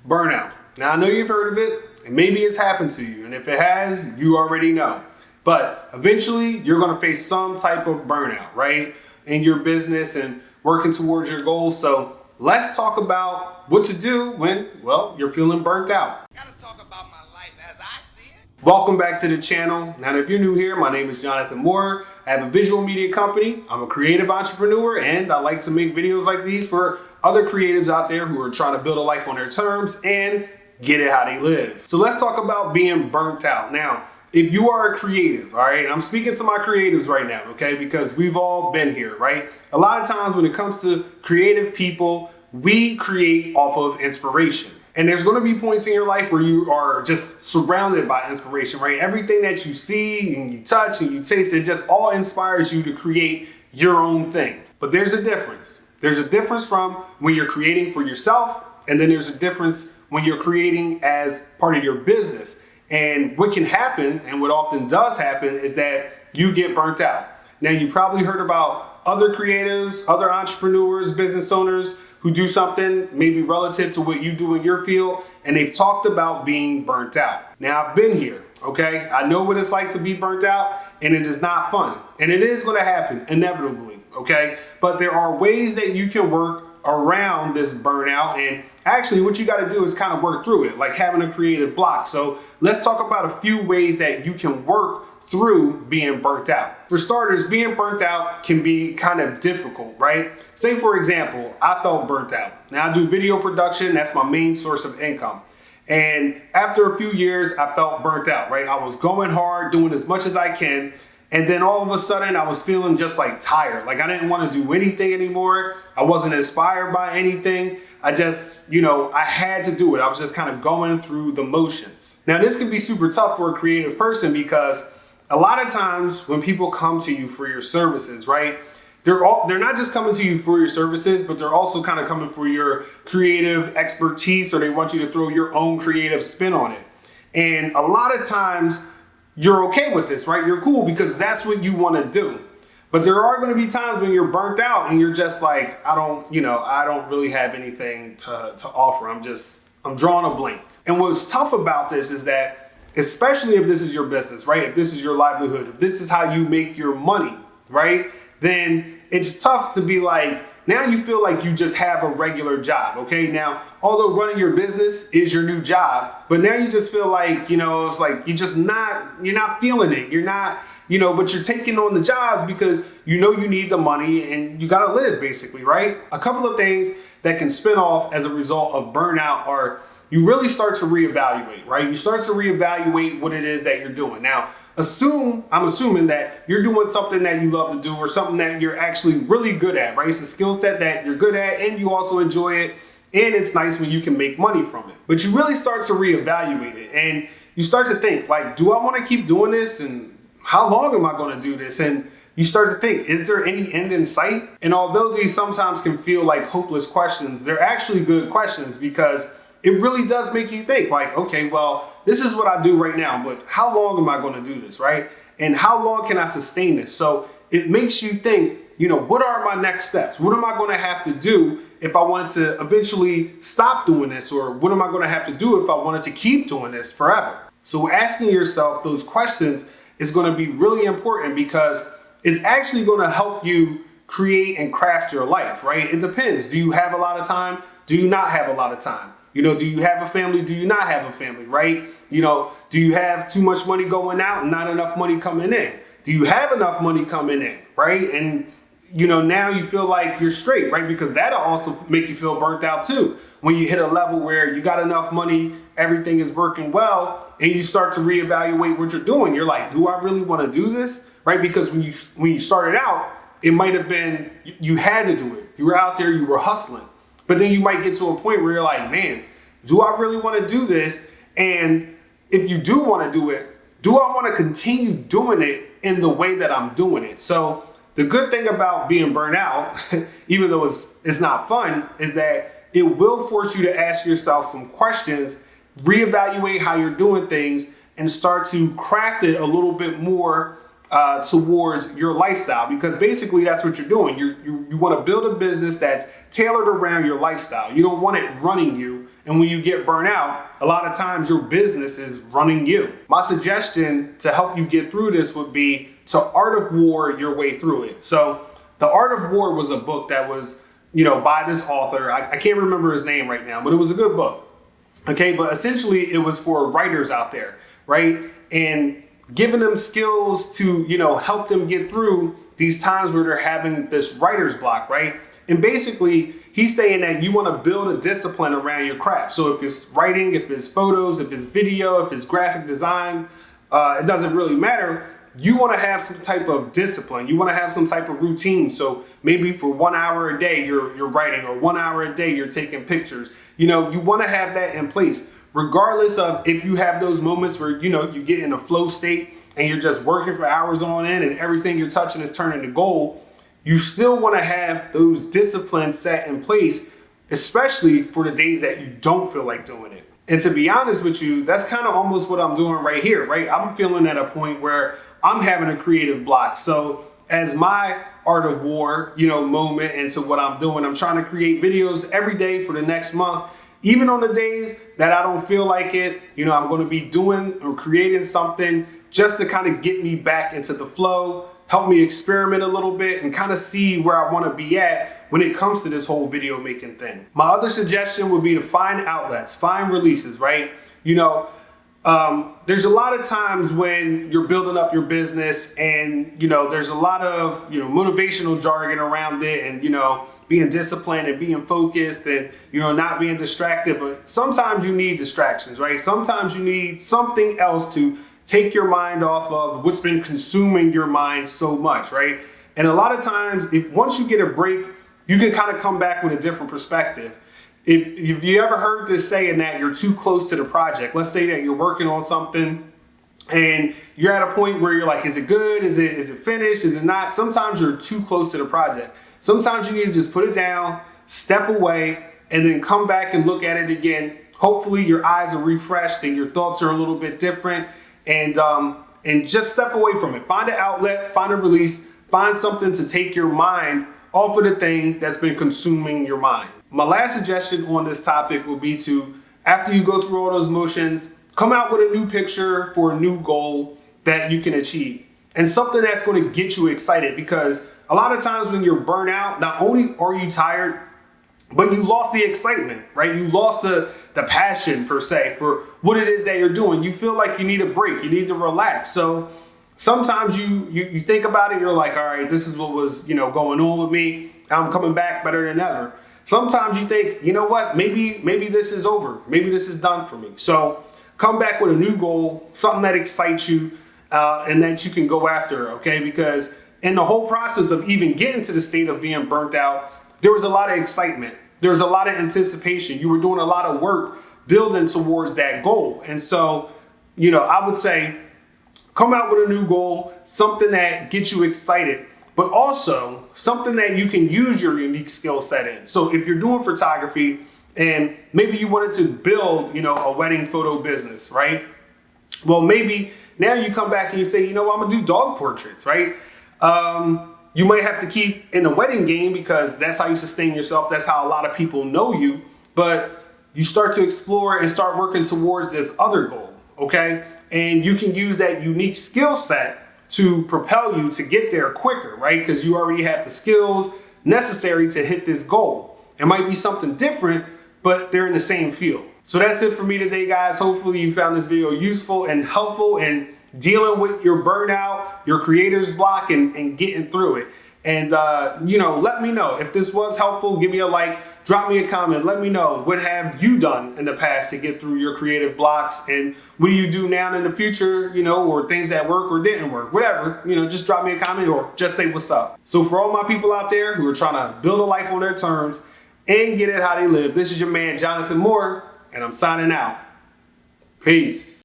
Burnout. Now, I know you've heard of it, and maybe it's happened to you. And if it has, you already know. But eventually, you're going to face some type of burnout, right? In your business and working towards your goals. So let's talk about what to do when, well, you're feeling burnt out. Gotta talk about my life as I see it. Welcome back to the channel. Now, if you're new here, my name is Jonathan Moore. I have a visual media company. I'm a creative entrepreneur, and I like to make videos like these for other creatives out there who are trying to build a life on their terms and get it how they live. So let's talk about being burnt out. Now, if you are a creative, all right, and I'm speaking to my creatives right now, okay, because we've all been here, right? A lot of times when it comes to creative people, we create off of inspiration. And there's going to be points in your life where you are just surrounded by inspiration, right? Everything that you see and you touch and you taste, it just all inspires you to create your own thing. But there's a difference. There's a difference from when you're creating for yourself, and then there's a difference when you're creating as part of your business. And what can happen, and what often does happen, is that you get burnt out. Now, you probably heard about other creatives, other entrepreneurs, business owners who do something maybe relative to what you do in your field, and they've talked about being burnt out. Now, I've been here, okay? I know what it's like to be burnt out, and it is not fun. And it is going to happen inevitably, okay? But there are ways that you can work around this burnout, and actually what you got to do is kind of work through it, like having a creative block. So let's talk about a few ways that you can work through being burnt out. For starters, being burnt out can be kind of difficult, right? Say, for example, I felt burnt out. Now, I do video production. That's my main source of income. And after a few years, I felt burnt out, right? I was going hard, doing as much as I can. And then all of a sudden, I was feeling just like tired. Like I didn't want to do anything anymore. I wasn't inspired by anything. I just, I had to do it. I was just kind of going through the motions. Now, this can be super tough for a creative person because a lot of times when people come to you for your services, right, they're not just coming to you for your services, but they're also kind of coming for your creative expertise, or they want you to throw your own creative spin on it. And a lot of times you're okay with this, right? You're cool because that's what you want to do. But there are going to be times when you're burnt out and you're just like, I don't really have anything to offer. I'm drawing a blank. And what's tough about this is that, especially if this is your business, right? If this is your livelihood, if this is how you make your money, right? Then it's tough to be like, now you feel like you just have a regular job, okay? Now, although running your business is your new job, but now you just feel like, it's like you're not feeling it. You're not, but you're taking on the jobs because you need the money and you gotta live basically, right? A couple of things that can spin off as a result of burnout are you really start to reevaluate, right? You start to reevaluate what it is that you're doing. Now, I'm assuming that you're doing something that you love to do or something that you're actually really good at, right? It's a skill set that you're good at and you also enjoy it. And it's nice when you can make money from it. But you really start to reevaluate it and you start to think like, do I want to keep doing this? And how long am I going to do this? And you start to think, is there any end in sight? And although these sometimes can feel like hopeless questions, they're actually good questions because it really does make you think like, okay, well, this is what I do right now, but how long am I going to do this, right? And how long can I sustain this? So it makes you think, what are my next steps? What am I going to have to do if I wanted to eventually stop doing this? Or what am I going to have to do if I wanted to keep doing this forever? So asking yourself those questions is going to be really important because it's actually going to help you create and craft your life, right? It depends. Do you have a lot of time? Do you not have a lot of time? Do you have a family? Do you not have a family, right? Do you have too much money going out and not enough money coming in? Do you have enough money coming in, right? And, now you feel like you're straight, right? Because that'll also make you feel burnt out too. When you hit a level where you got enough money, everything is working well, and you start to reevaluate what you're doing. You're like, do I really want to do this, right? Because when you started out, it might have been, you had to do it. You were out there, you were hustling. But then you might get to a point where you're like, man, do I really want to do this? And if you do want to do it, do I want to continue doing it in the way that I'm doing it? So the good thing about being burnt out, even though it's not fun, is that it will force you to ask yourself some questions, reevaluate how you're doing things, and start to craft it a little bit more towards your lifestyle, because basically that's what you're doing. You want to build a business that's tailored around your lifestyle. You don't want it running you And when you get burnt out, a lot of times your business is running you. My suggestion to help you get through this would be to Art of War your way through it. So The Art of War was a book that was, by this author. I can't remember his name right now, but it was a good book. Okay, but essentially it was for writers out there, right? And giving them skills to, help them get through these times where they're having this writer's block, right? And basically, he's saying that you want to build a discipline around your craft. So if it's writing, if it's photos, if it's video, if it's graphic design, it doesn't really matter. You want to have some type of discipline. You want to have some type of routine. So maybe for 1 hour a day, you're writing, or 1 hour a day, you're taking pictures. You want to have that in place, regardless of if you have those moments where, you get in a flow state and you're just working for hours on end and everything you're touching is turning to gold. You still want to have those disciplines set in place, especially for the days that you don't feel like doing it. And to be honest with you, that's kind of almost what I'm doing right here, right? I'm feeling at a point where I'm having a creative block. So as my Art of War, moment into what I'm doing, I'm trying to create videos every day for the next month. Even on the days that I don't feel like it, I'm going to be doing or creating something just to kind of get me back into the flow, help me experiment a little bit and kind of see where I want to be at when it comes to this whole video making thing. My other suggestion would be to find outlets, find releases, right? There's a lot of times when you're building up your business and, there's a lot of, motivational jargon around it and, being disciplined and being focused and, not being distracted. But sometimes you need distractions, right? Sometimes you need something else to take your mind off of what's been consuming your mind so much, right? And a lot of times, once you get a break, you can kind of come back with a different perspective. If you ever heard this saying that you're too close to the project, let's say that you're working on something and you're at a point where you're like, is it good? Is it finished? Is it not? Sometimes you're too close to the project. Sometimes you need to just put it down, step away, and then come back and look at it again. Hopefully your eyes are refreshed and your thoughts are a little bit different. And just step away from it. Find an outlet, find a release, find something to take your mind off of the thing that's been consuming your mind. My last suggestion on this topic will be to, after you go through all those motions, come out with a new picture for a new goal that you can achieve. And something that's going to get you excited, because a lot of times when you're burnt out, not only are you tired, but you lost the excitement, right? You lost the passion per se for what it is that you're doing. You feel like you need a break. You need to relax. So sometimes you think about it. You're like, all right, this is what was, going on with me. I'm coming back better than ever. Sometimes you think, you know what, maybe this is over. Maybe this is done for me. So come back with a new goal, something that excites you and that you can go after, okay? Because in the whole process of even getting to the state of being burnt out, there was a lot of excitement. There was a lot of anticipation. You were doing a lot of work building towards that goal. And so, I would say come out with a new goal, something that gets you excited, but also something that you can use your unique skill set in. So if you're doing photography and maybe you wanted to build, a wedding photo business, right? Well, maybe now you come back and you say, I'm gonna do dog portraits, right? You might have to keep in the wedding game because that's how you sustain yourself. That's how a lot of people know you. But you start to explore and start working towards this other goal, okay? And you can use that unique skill set to propel you to get there quicker, right? Because you already have the skills necessary to hit this goal. It might be something different, but they're in the same field. So that's it for me today, guys. Hopefully you found this video useful and helpful in dealing with your burnout, your creator's block, and getting through it. And, let me know if this was helpful. Give me a like, drop me a comment. Let me know, what have you done in the past to get through your creative blocks? And what do you do now in the future, or things that work or didn't work, whatever, just drop me a comment or just say what's up. So for all my people out there who are trying to build a life on their terms and get it how they live, this is your man, Jonathan Moore, and I'm signing out. Peace.